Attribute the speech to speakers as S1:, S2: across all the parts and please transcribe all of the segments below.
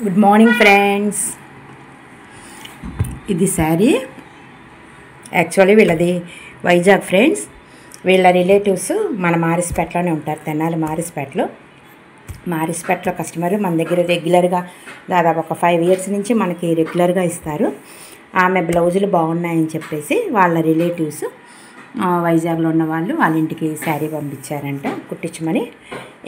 S1: Good morning friends. ఇది sari actually వీళ్ళది Vizag friends. వీళ్ళ రిలేటివ్స్ మన మారిస్పేటలోనే ఉంటారు, తెనాలి మారిస్పేటలో కస్టమర్ మన దగ్గర రెగ్యులర్గా దాదాపు ఒక 5 years నుంచి మనకి రెగ్యులర్గా ఇస్తారు. ఆమె బ్లౌజులు బాగున్నాయని చెప్పేసి వాళ్ళ రిలేటివ్స్ వైజాగ్లో ఉన్న వాళ్ళు వాళ్ళ ఇంటికి శారీ పంపించారంట కుట్టించమని.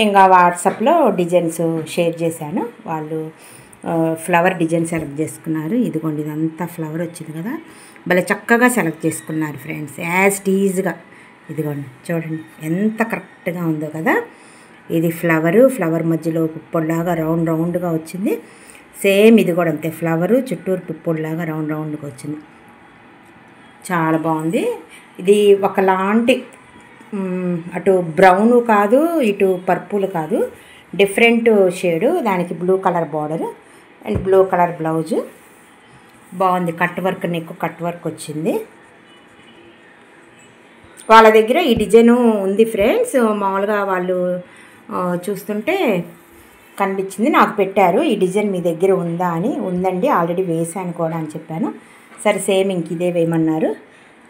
S1: ఇంకా వాట్సాప్లో డిజైన్స్ షేర్ చేశాను. వాళ్ళు ఫ్లవర్ డిజైన్ సెలెక్ట్ చేసుకున్నారు. ఇదిగోండి, ఇదంతా ఫ్లవర్ వచ్చింది కదా, భలే చక్కగా సెలెక్ట్ చేసుకున్నారు ఫ్రెండ్స్, యాజ్ టీజ్గా. ఇదిగోండి చూడండి ఎంత కరెక్ట్గా ఉందో కదా. ఇది ఫ్లవర్ మధ్యలో పుప్పొడిలాగా రౌండ్గా వచ్చింది. సేమ్ ఇది కూడా అంతే, ఫ్లవరు చుట్టూరు పుప్పొడిలాగా రౌండ్గా వచ్చింది. చాలా బాగుంది. ఇది ఒకలాంటి అటు బ్రౌను కాదు, ఇటు పర్పుల్ కాదు, డిఫరెంట్ షేడు. దానికి blue colour border and blue colour blouse. బాగుంది. కట్ వర్క్ వచ్చింది. వాళ్ళ దగ్గర ఈ డిజైను ఉంది ఫ్రెండ్స్. మామూలుగా వాళ్ళు చూస్తుంటే కనిపించింది, నాకు పెట్టారు. ఈ డిజైన్ మీ దగ్గర ఉందా అని. ఉందండి, ఆల్రెడీ వేసాను కూడా అని చెప్పాను. సరే సేమ్ ఇంక ఇదే వేయమన్నారు.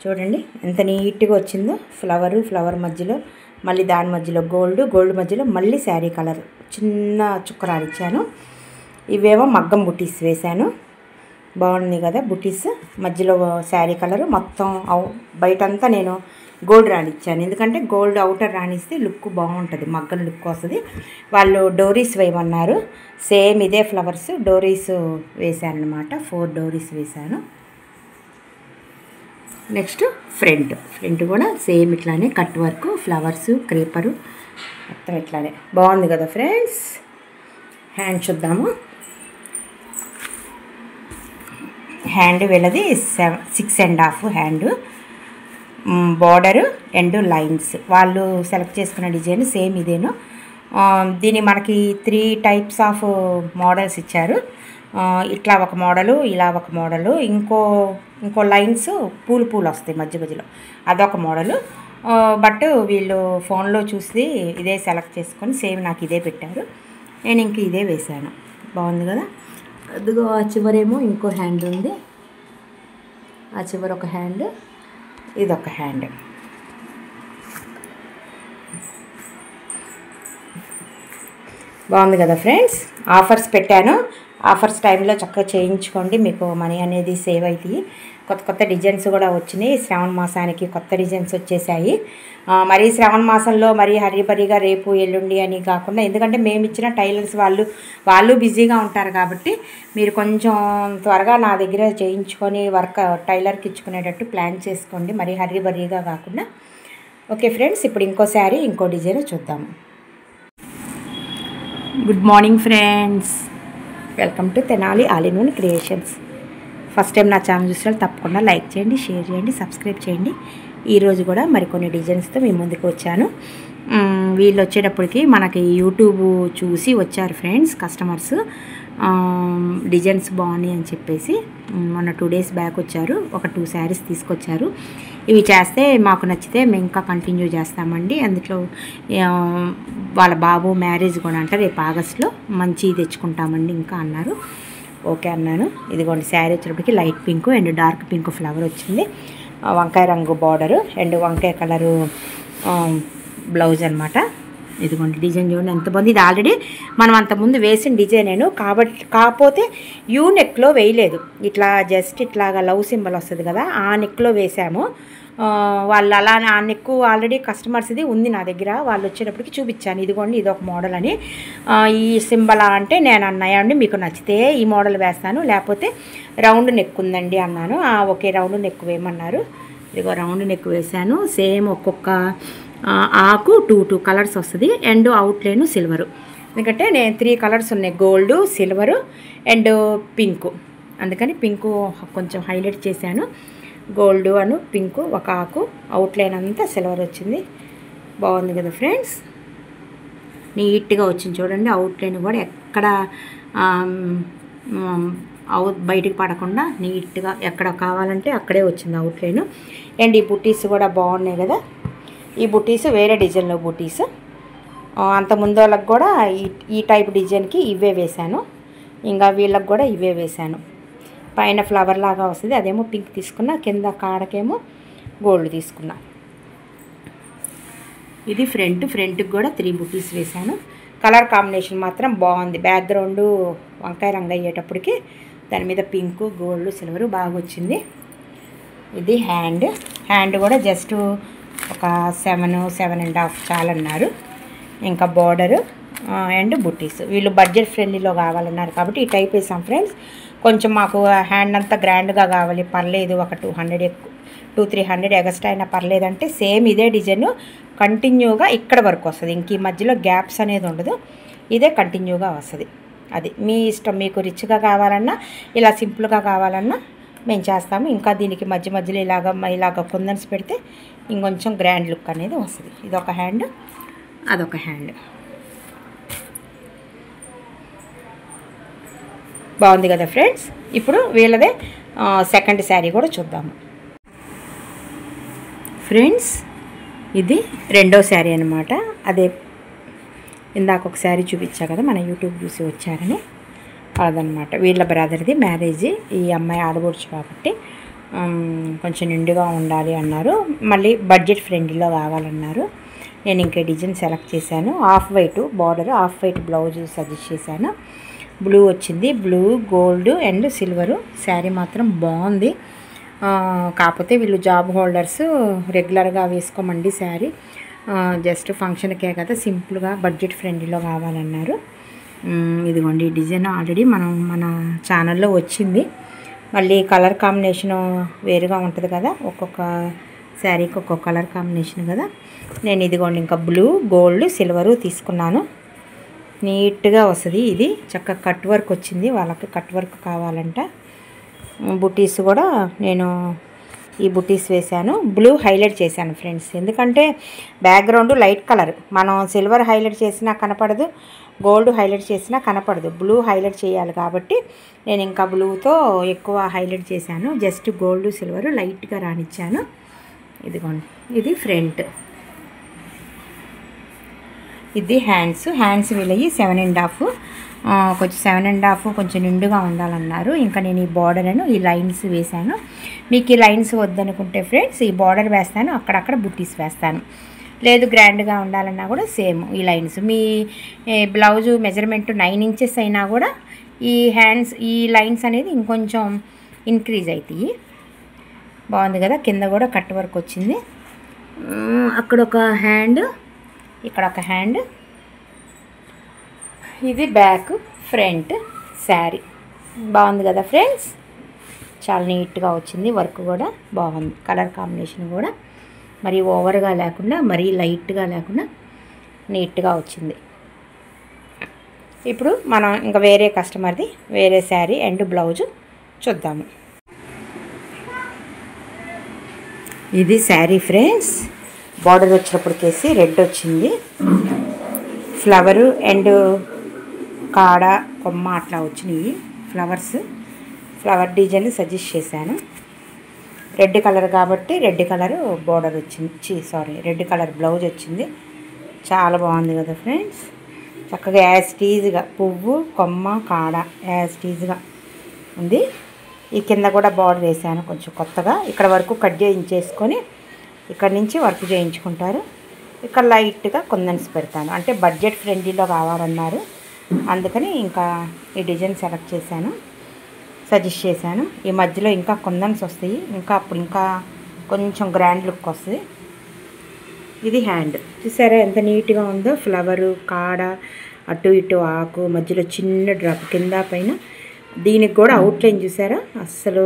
S1: చూడండి ఎంత నీట్గా వచ్చిందో. ఫ్లవర్ మధ్యలో మళ్ళీ దాని మధ్యలో గోల్డ్ మధ్యలో మళ్ళీ శారీ కలర్ చిన్న చుక్క రాడిచ్చాను. ఇవేమో మగ్గం బుటీస్ వేశాను. బాగుంది కదా బుటీస్. మధ్యలో శారీ కలరు మొత్తం బయటంతా నేను గోల్డ్ రాణిచ్చాను. ఎందుకంటే గోల్డ్ అవుటర్ రాణిస్తే లుక్ బాగుంటుంది, మగ్గం లుక్ వస్తుంది. వాళ్ళు డోరీస్ వేయమన్నారు. సేమ్ ఇదే ఫ్లవర్స్ డోరీస్ వేశాను అనమాట. 4 డోరీస్ వేశాను. నెక్స్ట్ ఫ్రంట్ కూడా సేమ్ ఇట్లానే కట్ వర్క్, ఫ్లవర్స్, క్రీపరు మొత్తం ఇట్లానే బాగుంది కదా ఫ్రెండ్స్. హ్యాండ్ చూద్దాము. హ్యాండ్ వీళ్ళది 6.5 హ్యాండ్. బార్డరు అండ్ లైన్స్ వాళ్ళు సెలెక్ట్ చేసుకున్న డిజైన్ సేమ్ ఇదేను. దీన్ని మనకి 3 types ఆఫ్ మోడల్స్ ఇచ్చారు. ఇట్లా ఒక మోడలు, ఇలా ఒక మోడలు, ఇంకో లైన్స్ పూలు వస్తాయి మధ్యలో, అదొక మోడలు. బట్ వీళ్ళు ఫోన్లో చూసి ఇదే సెలెక్ట్ చేసుకొని సేమ్ నాకు ఇదే పెట్టారు. నేను ఇంక ఇదే వేశాను. బాగుంది కదా. అదిగో ఆ చివరేమో ఇంకో హ్యాండ్ ఉంది. ఆ చివర ఒక హ్యాండ్, ఇదొక హ్యాండ్. బాగుంది కదా ఫ్రెండ్స్. ఆఫర్స్ పెట్టాను. ఆఫర్స్ టైంలో చక్కగా చేయించుకోండి, మీకు మనీ అనేది సేవ్ అవుతాయి. కొత్త డిజైన్స్ కూడా వచ్చినాయి. శ్రావణ మాసానికి కొత్త డిజైన్స్ వచ్చేసాయి. మరీ శ్రావణ మాసంలో మరీ హరిబరిగా రేపు ఎల్లుండి అని కాకుండా, ఎందుకంటే మేము ఇచ్చిన టైలర్స్ వాళ్ళు బిజీగా ఉంటారు కాబట్టి మీరు కొంచెం త్వరగా నా దగ్గర చేయించుకొని వర్క్ టైలర్కి ఇచ్చుకునేటట్టు ప్లాన్ చేసుకోండి, మరీ హరిబరిగా కాకుండా. ఓకే ఫ్రెండ్స్, ఇప్పుడు ఇంకో డిజైన్ చూద్దాము. Good morning friends. Welcome to Tenali all-in-one creations. First time నా ఛానల్ చూసిన తప్పకుండా లైక్ చేయండి, షేర్ చేయండి, సబ్స్క్రైబ్ చేయండి. ఈరోజు కూడా మరికొన్ని డిజైన్స్తో మీ ముందుకు వచ్చాను. వీళ్ళు వచ్చేటప్పటికి మనకి యూట్యూబ్ చూసి వచ్చారు ఫ్రెండ్స్ కస్టమర్స్. డిజైన్స్ బాగున్నాయి అని చెప్పేసి మొన్న 2 days బ్యాక్ వచ్చారు. ఒక 2 sarees తీసుకొచ్చారు. ఇవి చేస్తే మాకు నచ్చితే మేము ఇంకా కంటిన్యూ చేస్తామండి. అందులో వాళ్ళ బాబు మ్యారేజ్ కూడా అంటారు, రేపు ఆగస్టులో మంచి తెచ్చుకుంటామండి ఇంకా అన్నారు. ఓకే అన్నాను. ఇదిగోండి శారీ వచ్చేటప్పటికి light pink and dark pink flower వచ్చింది. వంకాయ రంగు బార్డరు అండ్ వంకాయ కలరు బ్లౌజ్ అనమాట. ఇదిగోండి డిజైన్ చూడండి ఎంత బాగుంది. ఇది ఆల్రెడీ మనం అంతకుముందు వేసిన డిజైనేను కాకపోతే యూ నెక్లో వేయలేదు. ఇట్లా జస్ట్ ఇట్లాగా లవ్ సింబల్ వస్తుంది కదా, ఆ నెక్లో వేసాము. వాళ్ళు అలా ఆ నెక్ ఆల్రెడీ కస్టమర్స్ది ఉంది నా దగ్గర. వాళ్ళు వచ్చేటప్పటికి చూపించాను, ఇదిగోండి ఇదొక మోడల్ అని. ఈ సింబల్ అంటే నేను అన్నాయండి మీకు నచ్చితే ఈ మోడల్ వేస్తాను, లేకపోతే రౌండ్ నెక్ ఉందండి అన్నాను. ఓకే రౌండ్ నెక్ వేయమన్నారు. ఇదిగో రౌండ్ నెక్ వేసాను. సేమ్ ఒక్కొక్క ఆకు 2 కలర్స్ వస్తుంది అండ్ అవుట్లైన్ సిల్వరు. ఎందుకంటే నేను 3 కలర్స్ ఉన్నాయి, గోల్డ్, సిల్వరు అండ్ పింకు. అందుకని పింకు కొంచెం హైలైట్ చేశాను. గోల్డ్ అను పింకు, ఒక ఆకు, అవుట్లైన్ అంతా సిల్వర్ వచ్చింది. బాగుంది కదా ఫ్రెండ్స్. నీట్గా వచ్చింది చూడండి. అవుట్లైన్ కూడా ఎక్కడ బయటికి పడకుండా నీట్గా ఎక్కడ కావాలంటే అక్కడే వచ్చింది అవుట్లైన్. అండ్ ఈ బుటీస్ కూడా బాగున్నాయి కదా. ఈ బుటీస్ వేరే డిజైన్లో బుటీస్. అంత ముందు వాళ్ళకి కూడా ఈ టైప్ డిజైన్కి ఇవే వేశాను. ఇంకా వీళ్ళకి కూడా ఇవే వేశాను. పైన ఫ్లవర్ లాగా వస్తుంది, అదేమో పింక్ తీసుకున్నా, కింద కాడకేమో గోల్డ్ తీసుకున్నా. ఇది ఫ్రంట్కి కూడా 3 బుటీస్ వేశాను. కలర్ కాంబినేషన్ మాత్రం బాగుంది. బ్యాక్గ్రౌండ్ వంకాయ రంగు అయ్యేటప్పటికి దాని మీద పింక్, గోల్డ్, సిల్వర్ బాగా వచ్చింది. ఇది హ్యాండ్ కూడా జస్ట్ ఒక 7.5 చాలన్నారు. ఇంకా బార్డరు అండ్ బుటీస్. వీళ్ళు బడ్జెట్ ఫ్రెండ్లీలో కావాలన్నారు కాబట్టి ఈ టైప్ వేసాం ఫ్రెండ్స్. కొంచెం మాకు హ్యాండ్ అంతా గ్రాండ్గా కావాలి, పర్లేదు ఒక 200-300 ఎగస్ట్రా అయినా పర్లేదంటే సేమ్ ఇదే డిజైన్ కంటిన్యూగా ఇక్కడ వరకు వస్తుంది. ఇంక ఈ మధ్యలో గ్యాప్స్ అనేది ఉండదు, ఇదే కంటిన్యూగా వస్తుంది. అది మీ ఇష్టం. మీకు రిచ్గా కావాలన్నా ఇలా సింపుల్గా కావాలన్నా మేము చేస్తాము. ఇంకా దీనికి మధ్యలో ఇలాగ కుందన్స్ పెడితే ఇంకొంచెం గ్రాండ్ లుక్ అనేది వస్తుంది. ఇదొక హ్యాండ్, అదొక హ్యాండ్. బాగుంది కదా ఫ్రెండ్స్. ఇప్పుడు వీళ్ళదే సెకండ్ శారీ కూడా చూద్దాము ఫ్రెండ్స్. ఇది రెండో శారీ అనమాట. అదే ఇందాక ఒక శారీ చూపించా కదా, మన యూట్యూబ్ చూసి వచ్చారని, అదనమాట. వీళ్ళ బ్రదర్ది మ్యారేజ్. ఈ అమ్మాయి ఆడబడుచు కాబట్టి కొంచెం నిండుగా ఉండాలి అన్నారు. మళ్ళీ బడ్జెట్ ఫ్రెండ్లీలో కావాలన్నారు. నేను ఇంకే డిజైన్ సెలెక్ట్ చేశాను. Half white border, half white blouse suggest చేశాను. బ్లూ వచ్చింది, blue, gold and silver. Sari మాత్రం బాగుంది. కాకపోతే వీళ్ళు జాబ్ హోల్డర్స్, రెగ్యులర్గా వేసుకోమండి శారీ, జస్ట్ ఫంక్షన్కే కదా, సింపుల్గా బడ్జెట్ ఫ్రెండ్లీలో కావాలన్నారు. ఇదిగోండి ఈ డిజైన్ ఆల్రెడీ మన ఛానల్లో వచ్చింది. మళ్ళీ కలర్ కాంబినేషను వేరుగా ఉంటుంది కదా, ఒక్కొక్క శారీకి ఒక్కొక్క కలర్ కాంబినేషన్ కదా. నేను ఇదిగోండి ఇంకా బ్లూ, గోల్డ్, సిల్వరు తీసుకున్నాను. నీట్గా వస్తుంది. ఇది చక్కగా కట్ వర్క్ వచ్చింది. వాళ్ళకి కట్ వర్క్ కావాలంట. బుటీస్ కూడా నేను ఈ బుటీస్ వేశాను. బ్లూ హైలైట్ చేశాను ఫ్రెండ్స్, ఎందుకంటే బ్యాక్గ్రౌండ్ లైట్ కలర్. మనం సిల్వర్ హైలైట్ చేసినా కనపడదు, గోల్డ్ హైలైట్ చేసినా కనపడదు. బ్లూ హైలైట్ చేయాలి కాబట్టి నేను ఇంకా బ్లూతో ఎక్కువ హైలైట్ చేశాను. జస్ట్ గోల్డ్, సిల్వర్ లైట్గా రానిచ్చాను. ఇదిగోండి ఇది ఫ్రంట్. ఇది హ్యాండ్స్ వీళ్ళవి 7.5, కొంచెం 7.5 కొంచెం నిండుగా ఉండాలన్నారు. ఇంకా నేను ఈ బార్డర్ ఈ లైన్స్ వేశాను. మీకు ఈ లైన్స్ వద్దనుకుంటే ఫ్రెండ్స్ ఈ బార్డర్ వేస్తాను, అక్కడక్కడ బుట్టీస్ వేస్తాను. లేదు గ్రాండ్గా ఉండాలన్నా కూడా సేమ్ ఈ లైన్స్. మీ బ్లౌజు మెజర్మెంట్ 9 ఇంచెస్ అయినా కూడా ఈ లైన్స్ అనేది ఇంకొంచెం ఇంక్రీజ్ అవుతాయి. బాగుంది కదా. కింద కూడా కట్ వర్క్ వచ్చింది. అక్కడ ఒక హ్యాండ్, ఇక్కడ ఒక హ్యాండ్. ఇది బ్యాక్, ఫ్రంట్ శారీ. బాగుంది కదా ఫ్రెండ్స్. చాలా నీట్గా వచ్చింది. వర్క్ కూడా బాగుంది. కలర్ కాంబినేషన్ కూడా మరి ఓవర్గా లేకుండా, మరీ లైట్గా లేకుండా నీట్గా వచ్చింది. ఇప్పుడు మనం ఇంకా వేరే కస్టమర్ది వేరే శారీ అండ్ బ్లౌజు చూద్దాము. ఇది శారీ ఫ్రెండ్స్. బార్డర్ వచ్చినప్పటికేసి రెడ్ వచ్చింది. ఫ్లవరు అండ్ కాడ, కొమ్మ అట్లా వచ్చినాయి ఫ్లవర్స్. ఫ్లవర్ డిజైన్ సజెస్ట్ చేశాను. రెడ్ కలర్ కాబట్టి రెడ్ కలర్ బార్డర్ వచ్చింది, రెడ్ కలర్ బ్లౌజ్ వచ్చింది. చాలా బాగుంది కదా ఫ్రెండ్స్. చక్కగా యాస్టీజ్గా పువ్వు, కొమ్మ, కాడ యాస్టీజ్గా ఉంది. ఈ కింద కూడా బార్డర్ వేసాను కొంచెం కొత్తగా. ఇక్కడ వరకు కట్ చేయించేసుకొని ఇక్కడ నుంచి వర్క్ చేయించుకుంటారు. ఇక్కడ లైట్గా కుందన్స్ పెడతాను, అంటే బడ్జెట్ ఫ్రెండ్లీలో కావాలన్నారు. అందుకని ఇంకా ఈ డిజైన్ సెలెక్ట్ చేశాను, సజెస్ట్ చేశాను. ఈ మధ్యలో ఇంకా కుందన్స్ వస్తాయి, అప్పుడు ఇంకా కొంచెం గ్రాండ్ లుక్ వస్తుంది. ఇది హ్యాండ్ చూసారా ఎంత నీట్గా ఉందో. ఫ్లవరు, కాడ, అటు ఇటు ఆకు, మధ్యలో చిన్న డ్రాప్, కింద పైన. దీనికి కూడా అవుట్లైన్ చూసారా, అస్సలు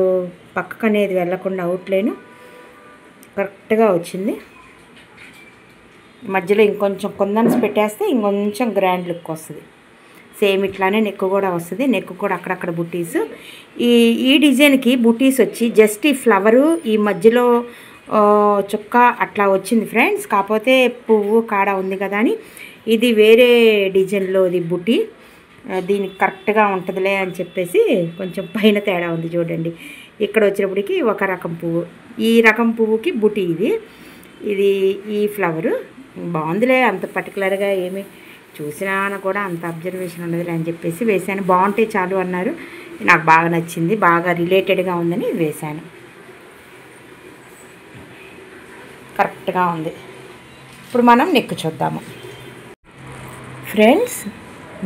S1: పక్కకు అనేది వెళ్ళకుండా అవుట్లైన్ కరెక్ట్గా వచ్చింది. మధ్యలో ఇంకొంచెం కుందన్స్ పెట్టేస్తే ఇంకొంచెం గ్రాండ్ లుక్ వస్తుంది. సేమ్ ఇట్లానే నెక్ కూడా వస్తుంది. నెక్ కూడా అక్కడక్కడ బుట్టీస్. ఈ డిజైన్కి బుట్టీస్ వచ్చి జస్ట్ ఈ ఫ్లవరు, ఈ మధ్యలో చుక్క అట్లా వచ్చింది ఫ్రెండ్స్. కాకపోతే పువ్వు, కాడ ఉంది కదా అని ఇది వేరే డిజైన్లో ఇది బుట్టి. దీనికి కరెక్ట్గా ఉంటుందిలే అని చెప్పేసి కొంచెం పైన తేడా ఉంది చూడండి. ఇక్కడ వచ్చినప్పటికి ఒక రకం పువ్వు, ఈ రకం పువ్వుకి బుట్టి ఇది ఈ ఫ్లవరు బాగుందిలే. అంత పర్టికులర్గా ఏమి చూసినా కూడా అంత అబ్జర్వేషన్ ఉండదు అని చెప్పేసి వేసాను. బాగుంటే చాలు అన్నారు, నాకు బాగా నచ్చింది, బాగా రిలేటెడ్గా ఉందని ఇది వేశాను. కరెక్ట్గా ఉంది. ఇప్పుడు మనం నెక్ చూద్దాము ఫ్రెండ్స్.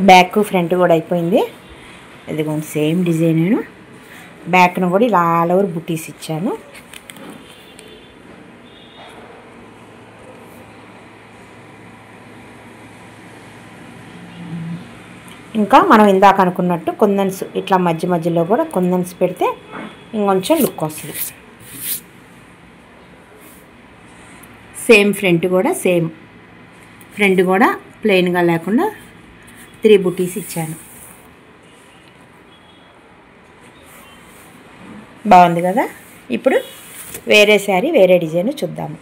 S1: బ్యాక్ ఫ్రంట్ కూడా అయిపోయింది. ఇదిగోండి సేమ్ డిజైన్. నేను బ్యాక్ను కూడా ఇలా ఆల్ ఓవర్ బుటీస్ ఇచ్చాను. ఇంకా మనం ఇందాక అనుకున్నట్టు కుందన్స్ ఇట్లా మధ్య మధ్యలో కూడా కుందన్స్ పెడితే ఇంకొంచెం లుక్ వస్తుంది. సేమ్ ఫ్రంట్ కూడా సేమ్ ఫ్రంట్ కూడా ప్లెయిన్గా లేకుండా 3 బుటీస్ ఇచ్చాను. బాగుంది కదా. ఇప్పుడు వేరే శారీ వేరే డిజైన్ చూద్దాము.